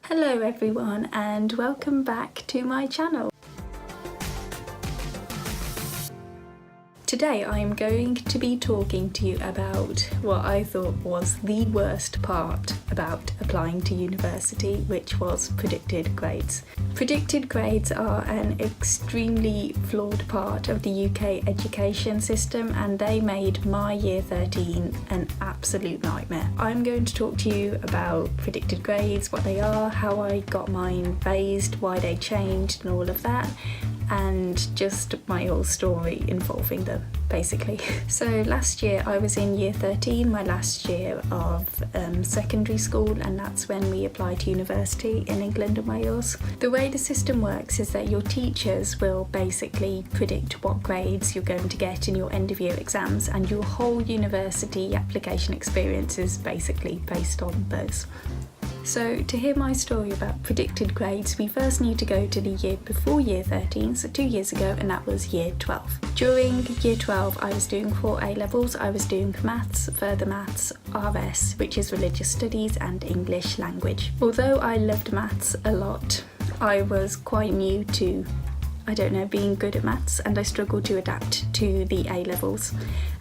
Hello everyone and welcome back to my channel. Today I'm going to be talking to you about what I thought was the worst part about applying to university, which was predicted grades. Predicted grades are an extremely flawed part of the UK education system and they made my year 13 an absolute nightmare. I'm going to talk to you about predicted grades, what they are, how I got mine raised, why they changed and all of that, and just my whole story involving them basically. So last year I was in year 13, my last year of secondary school, and that's when we apply to university in England and Wales. The way the system works is that your teachers will basically predict what grades you're going to get in your end of year exams, and your whole university application experience is basically based on those. So to hear my story about predicted grades, we first need to go to the year before year 13, so 2 years ago, and that was year 12. During year 12 I was doing 4 A-levels. I was doing maths, further maths, RS, which is religious studies, and English language. Although I loved maths a lot, I was quite new to being good at maths, and I struggled to adapt to the A-levels,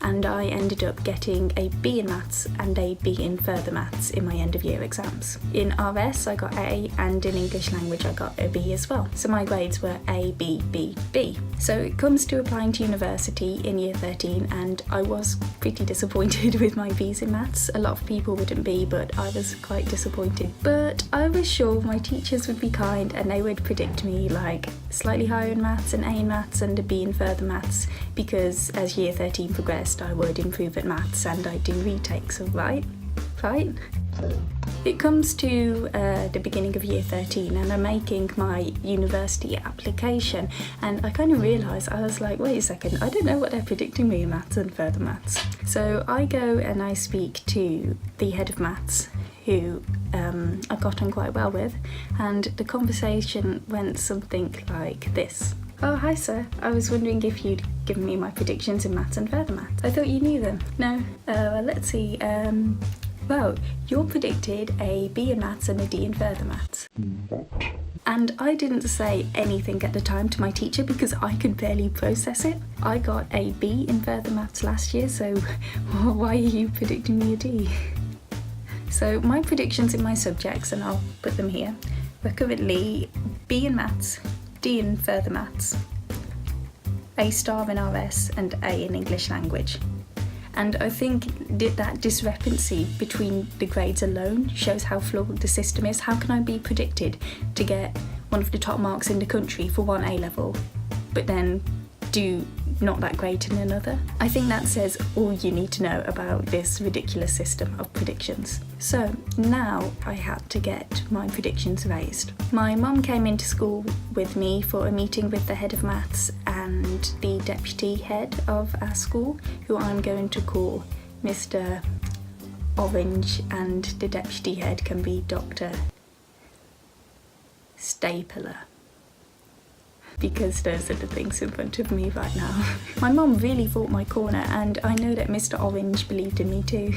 and I ended up getting a B in maths and a B in further maths in my end of year exams. In RS I got A, and in English language I got a B as well. So my grades were A, B, B, B. So it comes to applying to university in year 13 and I was pretty disappointed with my Bs in maths. A lot of people wouldn't be, but I was quite disappointed. But I was sure my teachers would be kind and they would predict me like slightly higher in maths, an A in maths and a B in further maths, because as year 13 progressed I would improve at maths and I do retakes, right? It comes to the beginning of year 13 and I'm making my university application, and I kind of realised, I was like, wait a second, I don't know what they're predicting me in maths and further maths. So I go and I speak to the head of maths, who I got on quite well with, and the conversation went something like this. Oh, hi sir, I was wondering if you'd given me my predictions in maths and further maths. I thought you knew them. No? Well, let's see. Well, you're predicted a B in maths and a D in further maths. And I didn't say anything at the time to my teacher because I could barely process it. I got a B in further maths last year, so why are you predicting me a D? So my predictions in my subjects, and I'll put them here, were currently B in maths, D in further maths, A star in RS, and A in English language. And I think that discrepancy between the grades alone shows how flawed the system is. How can I be predicted to get one of the top marks in the country for one A-level, but then do not that great in another? I think that says all you need to know about this ridiculous system of predictions. So now I had to get my predictions raised. My mum came into school with me for a meeting with the head of maths and the deputy head of our school, who I'm going to call Mr. Orange, and the deputy head can be Dr. Stapler, because those are the things in front of me right now. My mum really fought my corner, and I know that Mr. Orange believed in me too,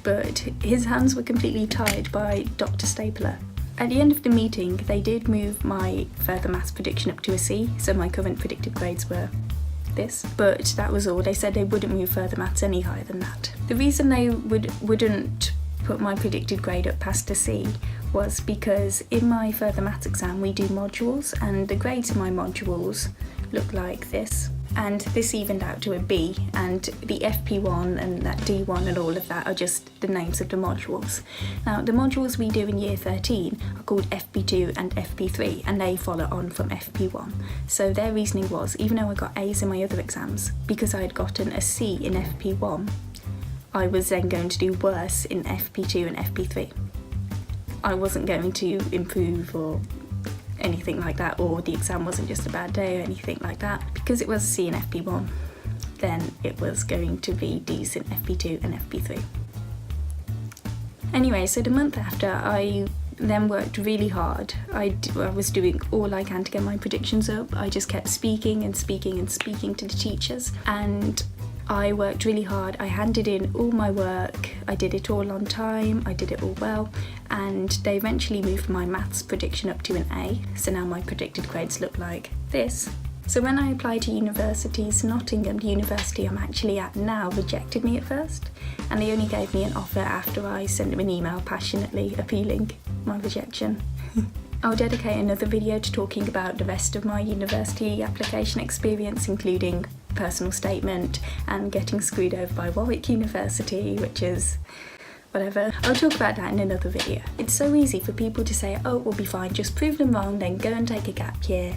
but his hands were completely tied by Dr. Stapler. At the end of the meeting, they did move my further maths prediction up to a C, so my current predicted grades were this, but that was all. They said they wouldn't move further maths any higher than that. The reason they wouldn't put my predicted grade up past a C was because in my further maths exam we do modules, and the grades in my modules look like this, and this evened out to a B, and the FP1 and that D1 and all of that are just the names of the modules. Now the modules we do in year 13 are called FP2 and FP3, and they follow on from FP1. So their reasoning was, even though I got A's in my other exams, because I had gotten a C in FP1, I was then going to do worse in FP2 and FP3. I wasn't going to improve or anything like that, or the exam wasn't just a bad day or anything like that. Because it was a C in FP1, then it was going to be D's in FP2 and FP3. Anyway, so the month after, I then worked really hard. I was doing all I can to get my predictions up. I just kept speaking and speaking and speaking to the teachers, and I worked really hard, I handed in all my work, I did it all on time, I did it all well, and they eventually moved my maths prediction up to an A, so now my predicted grades look like this. So when I applied to universities, Nottingham, the university I'm actually at now, rejected me at first, and they only gave me an offer after I sent them an email passionately appealing my rejection. I'll dedicate another video to talking about the rest of my university application experience, including personal statement and getting screwed over by Warwick University, which is whatever. I'll talk about that in another video. It's so easy for people to say, oh, it will be fine, just prove them wrong, then go and take a gap year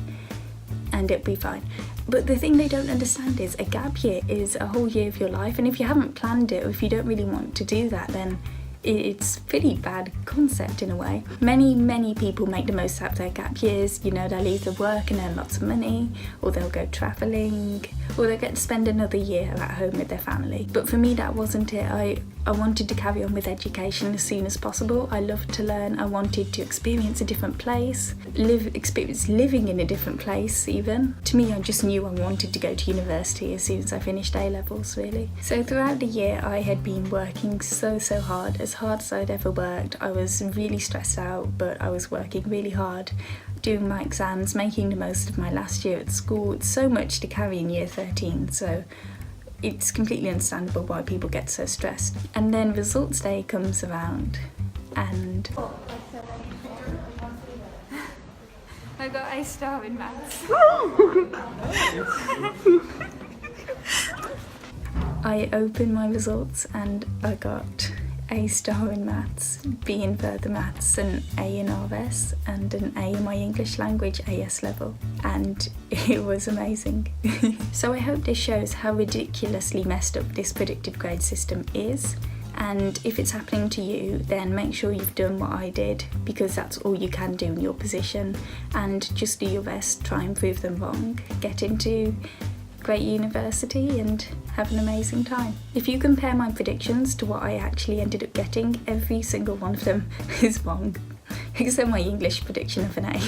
and it'll be fine. But the thing they don't understand is a gap year is a whole year of your life, and if you haven't planned it, or if you don't really want to do that, then it's a pretty bad concept in a way. Many people make the most out of their gap years. You know, they'll either work and earn lots of money, or they'll go travelling, or they'll get to spend another year at home with their family. But for me, that wasn't it. I wanted to carry on with education as soon as possible. I loved to learn. I wanted to experience a different place, experience living in a different place even. To me, I just knew I wanted to go to university as soon as I finished A-levels, really. So throughout the year, I had been working so hard, as I'd ever worked. I was really stressed out, but I was working really hard, doing my exams, making the most of my last year at school. It's so much to carry in year 13, so it's completely understandable why people get so stressed. And then results day comes around and I got A star in maths. I opened my results and I got A star in maths, B in further maths, an A in RS, and an A in my English language AS level, and it was amazing. So I hope this shows how ridiculously messed up this predicted grade system is, and if it's happening to you, then make sure you've done what I did, because that's all you can do in your position, and just do your best, try and prove them wrong, get into great university and have an amazing time. If you compare my predictions to what I actually ended up getting, every single one of them is wrong, except my English prediction of an A.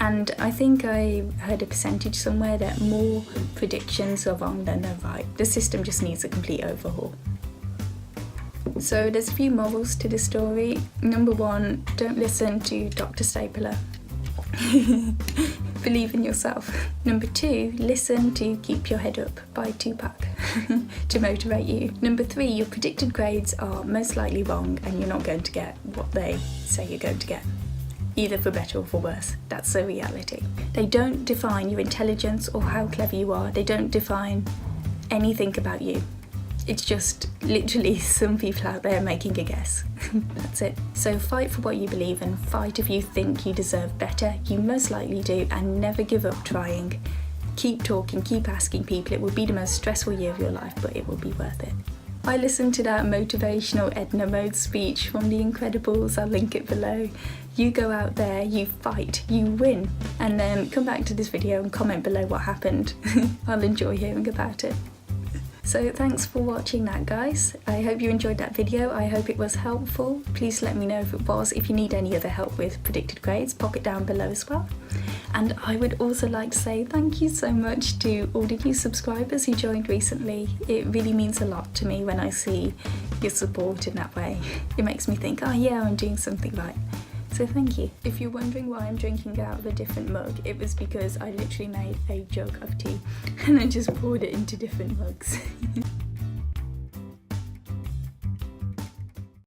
And I think I heard a percentage somewhere that more predictions are wrong than they're right. The system just needs a complete overhaul. So there's a few morals to the story. Number 1, don't listen to Dr. Stapler. Believe in yourself. Number 2, listen to Keep Your Head Up by Tupac to motivate you. Number 3, your predicted grades are most likely wrong and you're not going to get what they say you're going to get, either for better or for worse. That's the reality. They don't define your intelligence or how clever you are. They don't define anything about you. It's just literally some people out there making a guess. That's it. So fight for what you believe in, fight if you think you deserve better. You most likely do, and never give up trying. Keep talking, keep asking people. It will be the most stressful year of your life, but it will be worth it. I listened to that motivational Edna Mode speech from The Incredibles, I'll link it below. You go out there, you fight, you win, and then come back to this video and comment below what happened. I'll enjoy hearing about it. So thanks for watching that, guys. I hope you enjoyed that video. I hope it was helpful. Please let me know if it was. If you need any other help with predicted grades, pop it down below as well. And I would also like to say thank you so much to all the new subscribers who joined recently. It really means a lot to me when I see your support in that way. It makes me think, oh yeah, I'm doing something right. So thank you. If you're wondering why I'm drinking out of a different mug, it was because I literally made a jug of tea and I just poured it into different mugs.